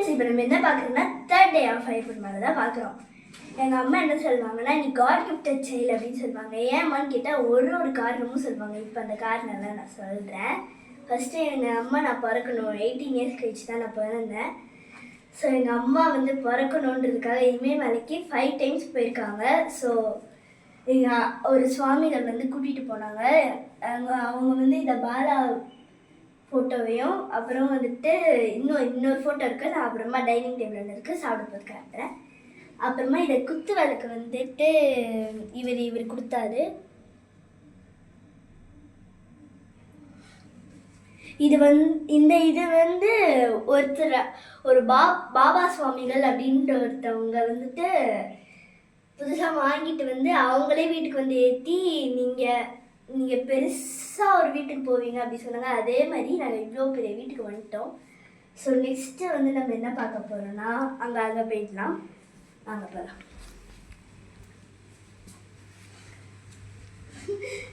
Friends, இப்போ நம்ம என்ன பார்க்குறோம்னா தேர்ட் டே ஆஃப் ஐஃபோன் மேலே தான் பார்க்குறோம். எங்கள் அம்மா என்ன சொல்லுவாங்கன்னா, நீ காட் கிஃப்டட் சைல்டு அப்படின்னு சொல்லுவாங்க. ஏம்மான்னு கேட்டால் ஒரு காரணமும் சொல்லுவாங்க. இப்போ அந்த காரணம்லாம் நான் சொல்கிறேன். ஃபஸ்ட்டு எங்கள் அம்மா நான் பிறக்கணும் 18 இயர்ஸ் கழிச்சு தான் நான் பிறந்தேன். ஸோ எங்கள் அம்மா வந்து பிறக்கணுன்றதுக்காக இமயமலைக்கு 5 டைம்ஸ் போயிருக்காங்க. ஸோ எங்கள் ஒரு சுவாமிகள் வந்து கூட்டிகிட்டு போனாங்க. அவங்க வந்து இந்த பாலா ஃபோட்டோவையும் அப்புறம் வந்துட்டு இன்னொரு ஃபோட்டோ இருக்குது. நான் அப்புறமா டைனிங் டேபிளில் இருக்குது சாப்பிட போது காட்டுறேன். அப்புறமா இதை குத்து விளக்கு வந்துட்டு இவர் கொடுத்தாரு. இது வந்து ஒருத்தர் ஒரு பாபா சுவாமிகள் அப்படின்ற ஒருத்தவங்க வந்துட்டு புதுசாக வாங்கிட்டு வந்து அவங்களே வீட்டுக்கு வந்து ஏற்றி நீங்கள் பெருசாக ஒரு வீட்டுக்கு போவீங்க அப்படி சொன்னாங்க. அதே மாதிரி நாங்கள் இவ்வளோ பெரிய வீட்டுக்கு வந்துட்டோம். ஸோ நெக்ஸ்ட்டு வந்து நம்ம என்ன பார்க்க போகிறோன்னா அங்கே போயிடலாம். நாங்கள் போகலாம்.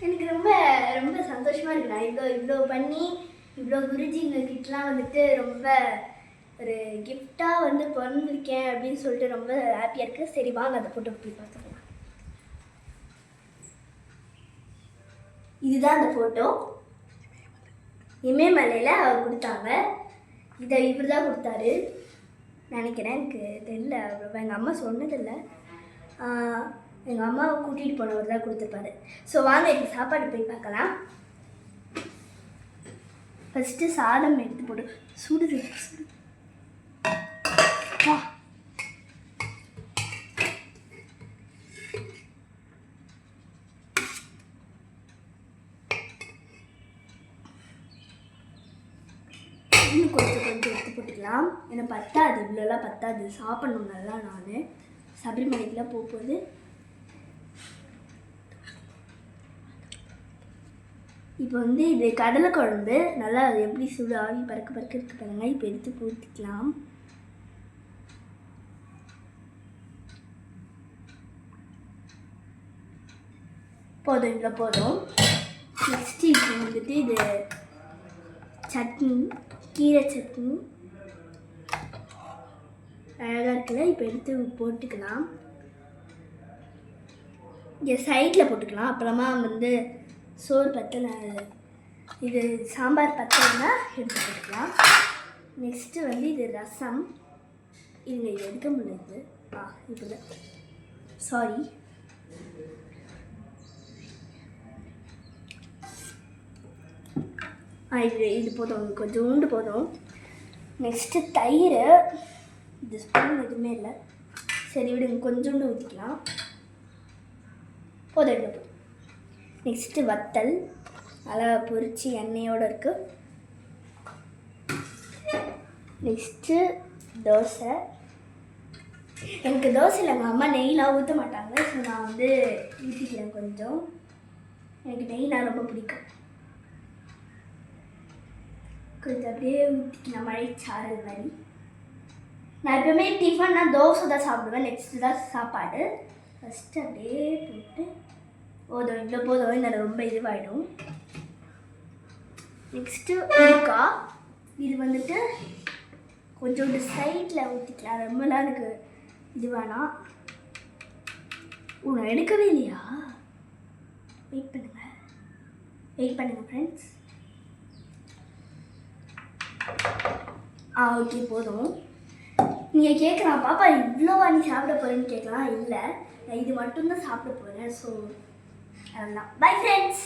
எனக்கு ரொம்ப ரொம்ப சந்தோஷமாக இருக்கு. நான் இவ்வளோ பண்ணி இவ்வளோ குருஜிங்கக்கிட்டலாம் வந்துட்டு ரொம்ப ஒரு கிஃப்டாக வந்து பிறந்திருக்கேன் அப்படின்னு சொல்லிட்டு ரொம்ப ஹாப்பியாக இருக்குது. சரி வாங்க அதை போட்டு போய் பார்த்துக்கலாம். இதுதான் அந்த ஃபோட்டோ. இமயமலையில் அவர் கொடுத்தாங்க. இதை இவர் தான் கொடுத்தாரு நினைக்கிறேன். எனக்கு தெரியல, அவ்வளோ எங்கள் அம்மா சொன்னதில்லை. எங்கள் அம்மாவை கூட்டிகிட்டு போனவர் தான் கொடுத்துருப்பாரு. ஸோ வாங்க இப்போ சாப்பாடு போய் பார்க்கலாம். ஃபஸ்ட்டு சாதம் எடுத்து போட்டு சுடுது. வா இன்னும் கொஞ்சம் எடுத்து போட்டுக்கலாம். ஏன்னா பத்தாது, இவ்வளோலாம் பத்தாது. சாப்பிடணும் நல்லா. நான் சபரிமலைக்கெலாம் போகும்போது இப்போ வந்து இது கடலை குழம்பு. நல்லா அது எப்படி சுடு ஆவி பறக்க இருக்கு பாருங்க. இப்போ எடுத்து ஊற்றிக்கலாம். போதும், இவ்வளோ போதும். நெக்ஸ்ட்டு இப்போ வந்துட்டு இது சட்னி, கீரை சட்னி அழகாக இருக்குல்ல. இப்போ எடுத்து போட்டுக்கலாம். இங்கே சைடில் போட்டுக்கலாம். அப்புறமா வந்து சோறு பத்தலை, இது சாம்பார் பத்தலைன்னா எடுத்து போட்டுக்கலாம். நெக்ஸ்ட்டு வந்து இது ரசம். இது எடுக்க முடியாது. இப்படி தான், சாரி. இது போதும், கொஞ்சோண்டு போதும். நெக்ஸ்ட்டு தயிர். இது ஸ்பூன் எதுவுமே இல்லை. சரி விடுங்க, கொஞ்சோண்டு ஊற்றிக்கலாம். போதும், இல்லை போதும். நெக்ஸ்ட்டு வத்தல் நல்லா பொரிச்சு எண்ணெயோடு இருக்குது. நெக்ஸ்ட்டு தோசை. எனக்கு தோசையில் எங்கள் அம்மா நெய்லாம் ஊற்ற மாட்டாங்க. ஸோ நான் வந்து ஊற்றிக்கிறேன் கொஞ்சம். எனக்கு நெய்னா ரொம்ப பிடிக்கும். கொஞ்சம் அப்படியே ஊற்றிக்கலாம், மழைச்சாரல் மாதிரி. நான் எப்பவுமே டிஃபன்னா தோசை தான் சாப்பிடுவேன். நெக்ஸ்ட்டு தான் சாப்பாடு. ஃபஸ்ட்டு அப்படியே போட்டு போதும், இவ்வளோ போதும். இந்த ரொம்ப இதுவாகிடும். நெக்ஸ்ட்டு ஊறுக்கா. இது வந்துட்டு கொஞ்சோண்டு சைடில் ஊற்றிக்கலாம். ரொம்பலாம் எனக்கு இது வேணாம். நான் எடுக்கவே இல்லையா? வெயிட் பண்ணுங்கள் ஃப்ரெண்ட்ஸ். ஓகே போதும். நீங்கள் கேட்கலாம், பாப்பா இவ்வளோவா நீ சாப்பிட போகிறேன்னு கேட்கலாம். இல்லை, நான் இது மட்டும்தான் சாப்பிட போகிறேன். ஸோ அதெல்லாம். Bye friends.